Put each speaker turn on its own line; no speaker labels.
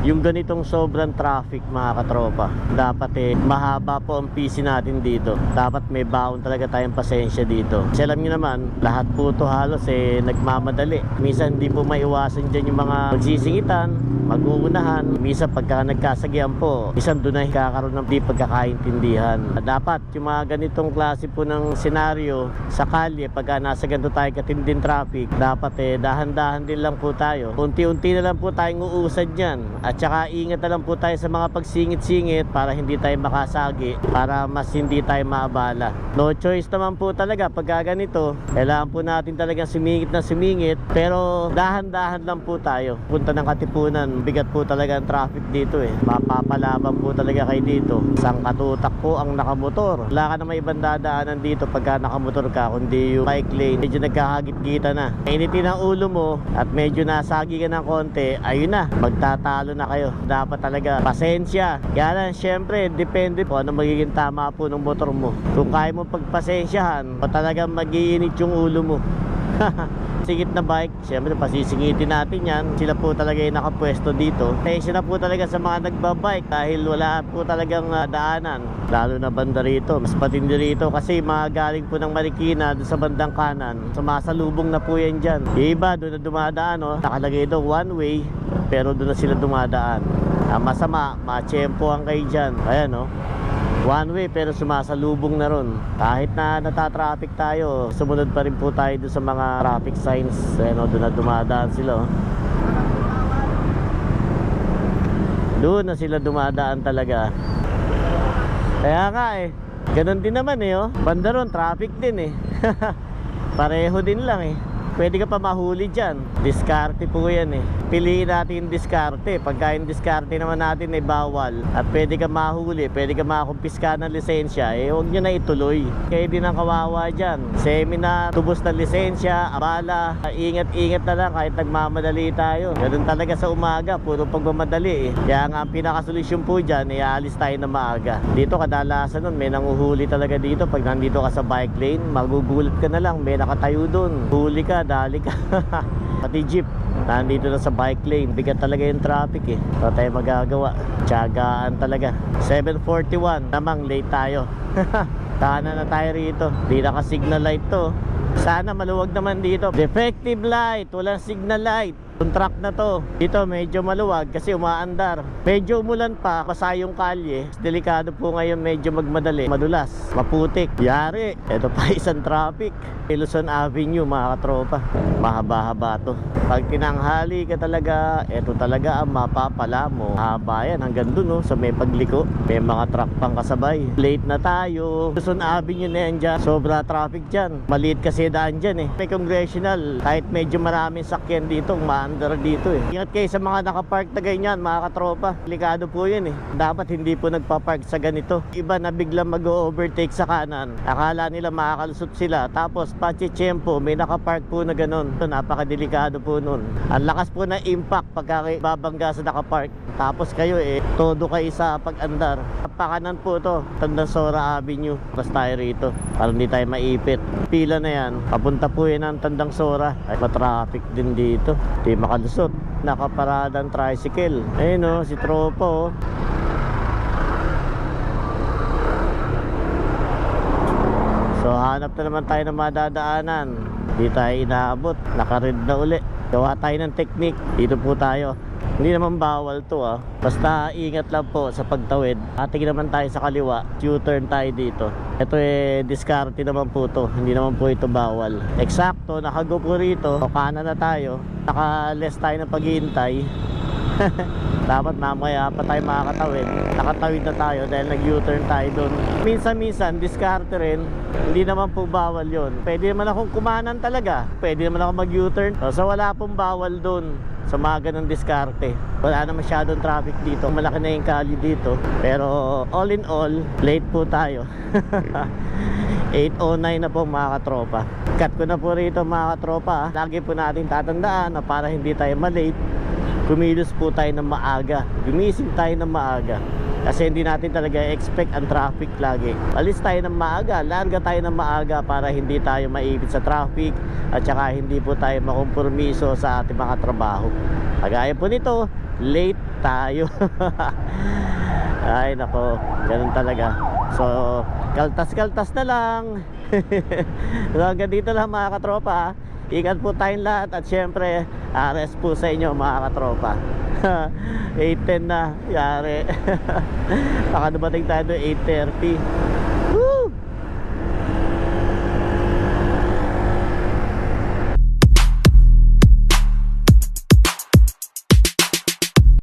yung ganitong sobrang traffic mga katropa. Dapat mahaba po ang PC natin dito. Dapat may baon talaga tayong pasensya dito. Kasi alam nyo naman, lahat po to halos nagmamadali. Minsan hindi po maiwasan dyan yung mga magsisingitan, mag-uunahan. Minsan pagka nagkasagian po, minsan doon na kakaroon ng di pagkakaintindihan. Dapat yung mga ganitong klase po ng senaryo sa kalye, pagka nasa ganito tayo katinding traffic, dapat dahan-dahan din lang po tayo. Unti-unti na lang po tayong uusad dyan. At saka ingat na lang po tayo sa mga pagsingit-singit para hindi tayo makasagi, para mas hindi tayo maabala. No choice naman po talaga pagka ganito. Kailangan po natin talagang sumingit na sumingit, pero dahan-dahan lang po tayo. Punta ng Katipunan, bigat po talaga ang traffic dito mapapalaban po talaga kayo dito. Isang katutak po ang nakamotor. Wala ka na may ibang dadaanan dito pagka nakamotor ka, kundi yung bike lane. Medyo nagkakagit-gita na, initin ang ulo mo at medyo nasagi ka ng konti, ayun na, magtatalo na kayo. Dapat talaga pasensya. Kaya lang syempre depende po ano magiging tama po ng motor mo. Kung kaya mo pagpasensyahan o talagang mag-iinit yung ulo mo. Sigit na bike, syempre pasisingitin natin yan. Sila po talaga yung nakapwesto dito. Pasensya na po talaga sa mga nagbabike dahil wala po talagang daanan, lalo na banda rito. Mas patindi rito kasi mga galing po ng Marikina doon sa bandang kanan, sumasalubong na po yan dyan. Yung iba doon na dumadaan nakalagay doon one way, pero doon na sila dumadaan. Masama, matsyempo ang kayo dyan. Ayan one way pero sumasalubong na ron. Kahit na natatraffic tayo, sumunod pa rin po tayo doon sa mga traffic signs. Ayan doon na dumadaan sila doon na sila dumadaan talaga. Kaya nga ganun din naman banda ron, traffic din pareho din lang pwede ka pa mahuli dyan. Diskarte po yan Piliin natin yung diskarte. Pagka yung diskarte naman natin ay bawal at pwede ka mahuli, pwede ka makumpiska ng lisensya, huwag nyo na ituloy. Kaya din ang kawawa dyan. Seminar, tubos ng lisensya, abala, ingat-ingat na lang kahit nagmamadali tayo. Ganun talaga sa umaga, puro pagmamadali Kaya nga ang pinakasolusyon po dyan, ialis tayo na maaga. Dito kadalasan nun, may nanguhuli talaga dito. Pag nandito ka sa bike lane, magugulat ka na lang, may nakatayo dun. Huli ka, dali ka. Pati jeep nandito na sa bike lane. Bigat talaga yung traffic Wala tayo magagawa, tiyagaan talaga. 7:41 namang late tayo. Tahanan na tayo rito. Di naka-signal light to. Sana maluwag naman dito. Defective light, walang signal light. Yung truck na to, dito medyo maluwag kasi umaandar. Medyo umulan pa, basa yung kalye. Delikado po ngayon, medyo magmadali, madulas, maputik. Yari, eto pa isang traffic. Luzon Avenue mga katropa, mahaba-haba to. Pag tinanghali ka talaga, eto talaga ang mapapala mo. Haba yan hanggang dun sa may pagliko. May mga truck pang kasabay. Late na tayo. Luzon Avenue na yan dyan, sobra traffic dyan. Maliit kasi daan dyan May congressional, kahit medyo maraming sakyan dito, andar dito Ingat kayo sa mga nakapark na ganyan mga katropa. Delikado po yan Dapat hindi po nagpapark sa ganito. Iba na biglang mag-overtake sa kanan, akala nila makakalusot sila, tapos pachichempo may nakapark po na ganon. Napakadelikado po nun. Ang lakas po na impact pagka babangga sa nakapark. Tapos kayo todo kayo sa pag-andar. Pakanan po to, Tandansora Avenue. Basta tayo rito para hindi tayo maipit. Pila na yan, papunta po yan ang Tandansora. Ay matraffic din dito, di makalusot. Nakaparadang tricycle. Ayun si tropa So hanap na naman tayo ng madadaanan. Di tayo inaabot, naka-red na uli. Gawa tayo ng technique. Dito po tayo. Hindi naman bawal to Basta ingat lang po sa pagtawid. Ating naman tayo sa kaliwa, U-turn tayo dito. Ito diskarte naman po to. Hindi naman po ito bawal. Eksakto, nakago po rito. Kanan na tayo. Naka-less tayo ng paghihintay. Dapat mamaya pa tayo makakatawid. Nakatawid na tayo dahil nag-U-turn tayo doon. Minsan-minsan, diskarte rin. Hindi naman po bawal yon. Pwede naman akong kumanan talaga. Pwede naman ako mag-U-turn. So wala pong bawal doon sa mga ganong diskarte. Wala na masyadong traffic dito. Malaki na yung kali dito. Pero all in all, late po tayo. 8:09 na po mga katropa. Cut ko na po rito mga katropa. Lagi po natin tatandaan na para hindi tayo malate, kumilos po tayo ng maaga. Gumising tayo ng maaga. Kasi hindi natin talaga expect ang traffic lagi. Alis tayo ng maaga, larga tayo ng maaga para hindi tayo maipit sa traffic at saka hindi po tayo makompromiso sa ating mga trabaho. Kagaya po nito, late tayo. Ay nako, ganun talaga. So kaltas-kaltas na lang. So hanggang dito lang mga katropa. Ingat po tayong lahat. At syempre RS po sa inyo mga katropa. 8:10 na, yari. Baka dumating tayo doon 8:30.